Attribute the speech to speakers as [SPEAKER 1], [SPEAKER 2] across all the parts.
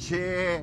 [SPEAKER 1] 6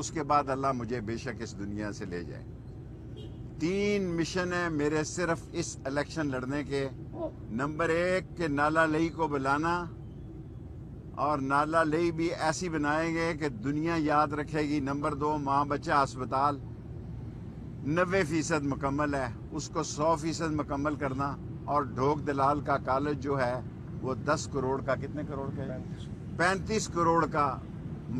[SPEAKER 1] اس کے بعد اللہ مجھے بے شک اس دنیا سے لے جائے۔ 3 مشن ہیں میرے صرف اس الیکشن لڑنے کے۔ نمبر 1 کہ نالا لئی کو بلانا، اور نالا لئی بھی ایسی بنائیں گے کہ دنیا یاد رکھے گی۔ نمبر 2 ماں بچہ ہسپتال 90% مکمل ہے، اس کو 100% مکمل کرنا۔ اور ڈھوک دلال کا کالج جو ہے وہ 10 کروڑ کا، کتنے کروڑ کا ہے؟ 35 کروڑ کا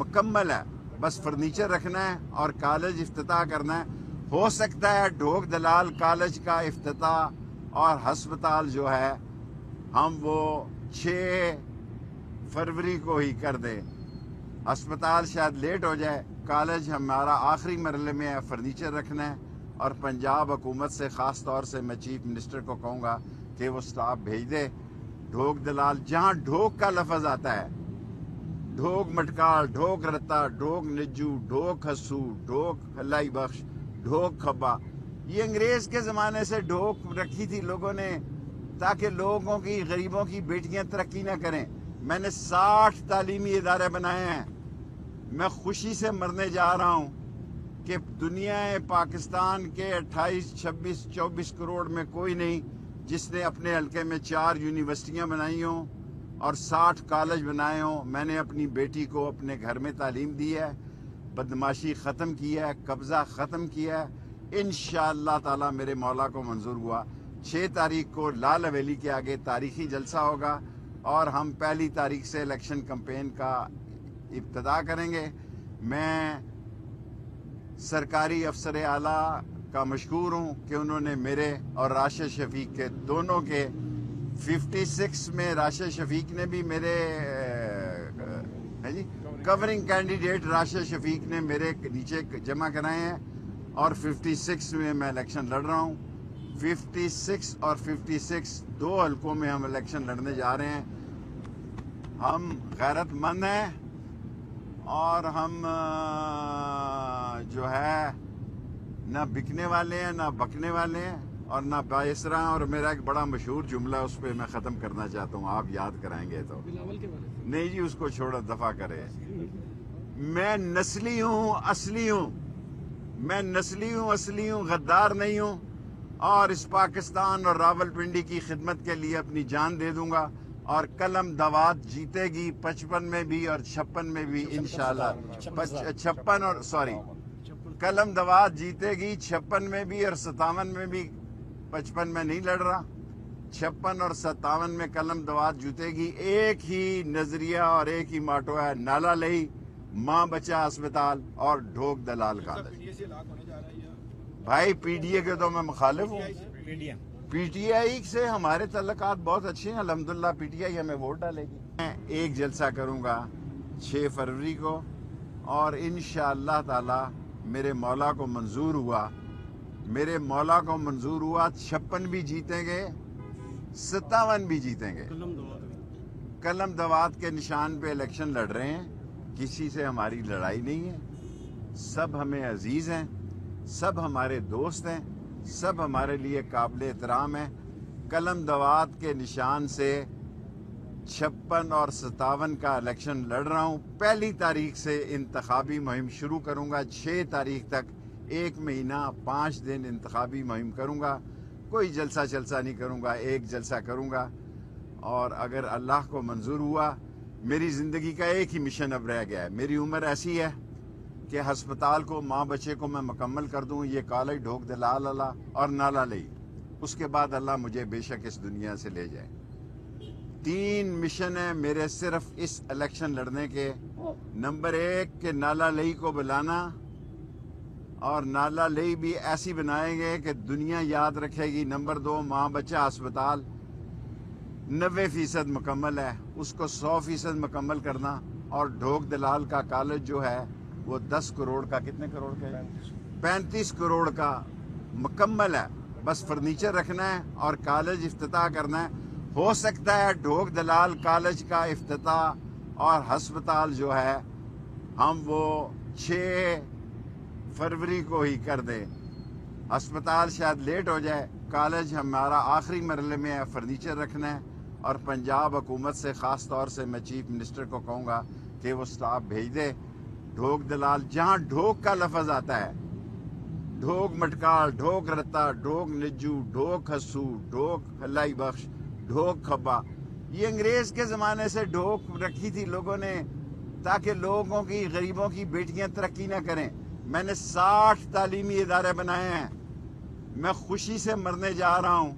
[SPEAKER 1] مکمل ہے، بس فرنیچر رکھنا ہے اور کالج افتتاح کرنا ہے۔ ہو سکتا ہے ڈھوک دلال کالج کا افتتاح اور ہسپتال جو ہے ہم وہ 6 فروری کو ہی کر دیں۔ ہسپتال شاید لیٹ ہو جائے، کالج ہمارا آخری مرحلے میں ہے، فرنیچر رکھنا ہے۔ اور پنجاب حکومت سے خاص طور سے میں چیف منسٹر کو کہوں گا کہ وہ سٹاف بھیج دے۔ ڈھوک دلال جہاں ڈھوک کا لفظ آتا ہے، ڈھوک مٹکال، ڈھوک رتا، ڈھوک نجو، ڈھوک ہسو، ڈھوک ہلائی بخش، ڈھوک کھبا، یہ انگریز کے زمانے سے ڈھوک رکھی تھی لوگوں نے تاکہ لوگوں کی، غریبوں کی بیٹیاں ترقی نہ کریں۔ میں نے 60 تعلیمی ادارے بنائے ہیں۔ میں خوشی سے مرنے جا رہا ہوں کہ دنیا پاکستان کے 28، 26، 24 کروڑ میں کوئی نہیں جس نے اپنے حلقے میں 4 یونیورسٹیاں بنائی ہوں اور 60 کالج بنائے ہوں۔ میں نے اپنی بیٹی کو اپنے گھر میں تعلیم دی ہے، بدماشی ختم کی ہے، قبضہ ختم کیا ہے۔ انشاءاللہ تعالی میرے مولا کو منظور ہوا 6 تاریخ کو لال حویلی کے آگے تاریخی جلسہ ہوگا اور ہم 1 تاریخ سے الیکشن کمپین کا ابتدا کریں گے۔ میں سرکاری افسر اعلیٰ کا مشکور ہوں کہ انہوں نے میرے اور راشد شفیق کے دونوں کے 56 میں راشد شفیق نے بھی میرے کورنگ کینڈیڈیٹ راشد شفیق نے میرے نیچے جمع کرائے ہیں، اور 56 میں الیکشن لڑ رہا ہوں۔ 56 اور 56 2 حلقوں میں ہم الیکشن لڑنے جا رہے ہیں۔ ہم غیرت مند ہیں اور ہم جو ہے نہ بکنے والے ہیں، نہ بکنے والے ہیں، اور نہ باعثرہ ہیں۔ اور میرا ایک بڑا مشہور جملہ اس پہ میں ختم کرنا چاہتا ہوں، آپ یاد کرائیں گے تو۔ نہیں جی، اس کو چھوڑو، دفع کرے۔ میں نسلی ہوں، اصلی ہوں، میں نسلی ہوں، اصلی ہوں، غدار نہیں ہوں، اور اس پاکستان اور راول پنڈی کی خدمت کے لیے اپنی جان دے دوں گا۔ اور قلم دوات جیتے گی 55 میں بھی اور 56 میں بھی انشاءاللہ۔ 56 اور قلم دوات جیتے گی 56 میں بھی اور 57 میں بھی۔ 55 میں نہیں لڑ رہا، 56 اور 57 میں قلم دوات جیتے گی۔ ایک ہی نظریہ اور ایک ہی ماٹو ہے، نالا لئی، ماں بچہ ہسپتال اور ڈھوک دلال کالج۔ بھائی پی ڈی اے کے تو میں مخالف ہوں۔ پی ٹی آئی سے ہمارے تعلقات بہت اچھے ہیں، الحمدللہ پی ٹی آئی ہمیں ووٹ ڈالے گی۔ میں ایک جلسہ کروں گا 6 فروری کو، اور انشاءاللہ تعالی میرے مولا کو منظور ہوا، 56 بھی جیتیں گے، 57 بھی جیتیں گے۔ قلم دوات کے نشان پہ الیکشن لڑ رہے ہیں، کسی سے ہماری لڑائی نہیں ہے، سب ہمیں عزیز ہیں، سب ہمارے دوست ہیں، سب ہمارے لیے قابل احترام ہیں۔ قلم دوات کے نشان سے 56 اور 57 کا الیکشن لڑ رہا ہوں۔ 1 تاریخ سے انتخابی مہم شروع کروں گا، 6 تاریخ تک 1 مہینہ 5 دن انتخابی مہم کروں گا۔ کوئی جلسہ نہیں کروں گا، ایک جلسہ کروں گا۔ اور اگر اللہ کو منظور ہوا، میری زندگی کا ایک ہی مشن اب رہ گیا ہے۔ میری عمر ایسی ہے کہ ہسپتال کو، ماں بچے کو میں مکمل کر دوں، یہ کالج ڈھوک دلال اللہ اور نالا لئی، اس کے بعد اللہ مجھے بے شک اس دنیا سے لے جائے۔ 3 مشن ہیں میرے صرف اس الیکشن لڑنے کے۔ نمبر 1 کہ نالا لئی کو بلانا، اور نالا لئی بھی ایسی بنائیں گے کہ دنیا یاد رکھے گی۔ نمبر 2 ماں بچہ ہسپتال 90% مکمل ہے، اس کو 100% مکمل کرنا۔ اور ڈھوک دلال کا کالج جو ہے وہ 10 کروڑ کا، کتنے کروڑ کا ہے؟ 35 کروڑ کا مکمل ہے، بس فرنیچر رکھنا ہے اور کالج افتتاح کرنا ہے۔ ہو سکتا ہے ڈھوک دلال کالج کا افتتاح اور ہسپتال جو ہے ہم وہ 6 فروری کو ہی کر دیں۔ ہسپتال شاید لیٹ ہو جائے، کالج ہمارا آخری مرحلے میں ہے، فرنیچر رکھنا ہے۔ اور پنجاب حکومت سے خاص طور سے میں چیف منسٹر کو کہوں گا کہ وہ سٹاف بھیج دے۔ ڈھوک دلال، جہاں ڈھوک کا لفظ آتا ہے، ڈھوک مٹکال، ڈھوک رتا، ڈھوک نجو، ڈھوک حسو، ڈھوک ہلائی بخش، ڈھوک کھبا، یہ انگریز کے زمانے سے ڈھوک رکھی تھی لوگوں نے تاکہ لوگوں کی، غریبوں کی بیٹیاں ترقی نہ کریں۔ میں نے 60 تعلیمی ادارے بنائے ہیں۔ میں خوشی سے مرنے جا رہا ہوں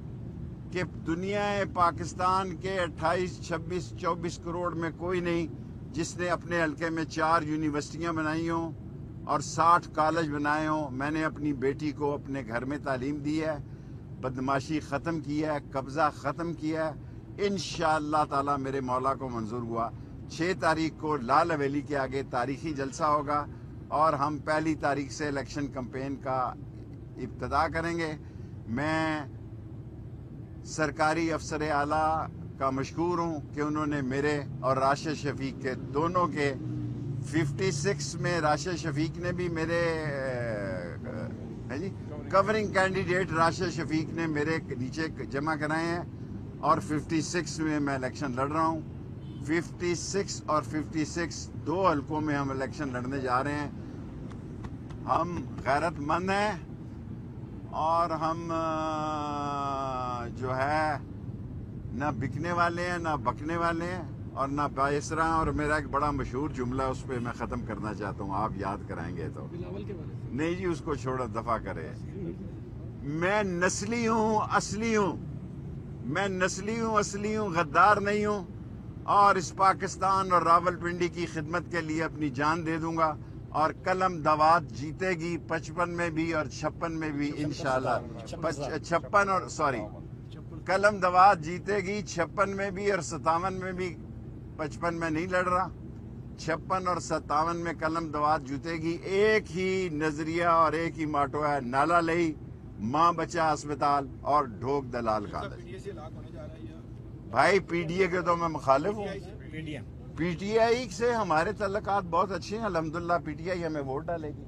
[SPEAKER 1] کہ دنیا پاکستان کے 28، 26، 24 کروڑ میں کوئی نہیں جس نے اپنے حلقے میں 4 یونیورسٹیاں بنائی ہوں اور 60 کالج بنائے ہوں۔ میں نے اپنی بیٹی کو اپنے گھر میں تعلیم دی ہے، بدماشی ختم کی ہے، قبضہ ختم کیا ہے۔ انشاءاللہ تعالی میرے مولا کو منظور ہوا 6 تاریخ کو لال حویلی کے آگے تاریخی جلسہ ہوگا اور ہم 1 تاریخ سے الیکشن کمپین کا ابتدا کریں گے۔ میں سرکاری افسر اعلیٰ کا مشکور ہوں کہ انہوں نے میرے اور راشد شفیق کے دونوں کے 56 میں راشد شفیق نے بھی میرے کورنگ کینڈیڈیٹ راشد شفیق نے میرے نیچے جمع کرائے ہیں اور 56 میں میں الیکشن لڑ رہا ہوں۔ 56 اور 56 2 حلقوں میں ہم الیکشن لڑنے جا رہے ہیں۔ ہم غیرت مند ہیں اور ہم جو ہے نہ بکنے والے ہیں نہ بکنے والے ہیں اور نہ باعثرا ہیں۔ اور میرا ایک بڑا مشہور جملہ اس پہ میں ختم کرنا چاہتا ہوں، آپ یاد کرائیں گے تو۔ نہیں جی، اس کو چھوڑا، دفع کرے۔ میں نسلی ہوں، اصلی ہوں، میں نسلی ہوں، اصلی ہوں، غدار نہیں ہوں اور اس پاکستان اور راول پنڈی کی خدمت کے لیے اپنی جان دے دوں گا اور قلم دوات جیتے گی 55 میں بھی اور 56 میں بھی انشاءاللہ۔ 56 اور قلم دوات جیتے گی 56 میں بھی اور 57 میں بھی۔ 55 میں نہیں لڑ رہا، 56 اور 57 میں قلم دوات جیتے گی۔ ایک ہی نظریہ اور ایک ہی ماٹو ہے، نالا لئی، ماں بچہ ہسپتال اور ڈھوک دلال کالج۔ بھائی پی ڈی اے کے تو میں مخالف ہوں۔ پی ٹی آئی سے ہمارے تعلقات بہت اچھے ہیں، الحمدللہ پی ٹی آئی ہمیں ووٹ ڈالے گی۔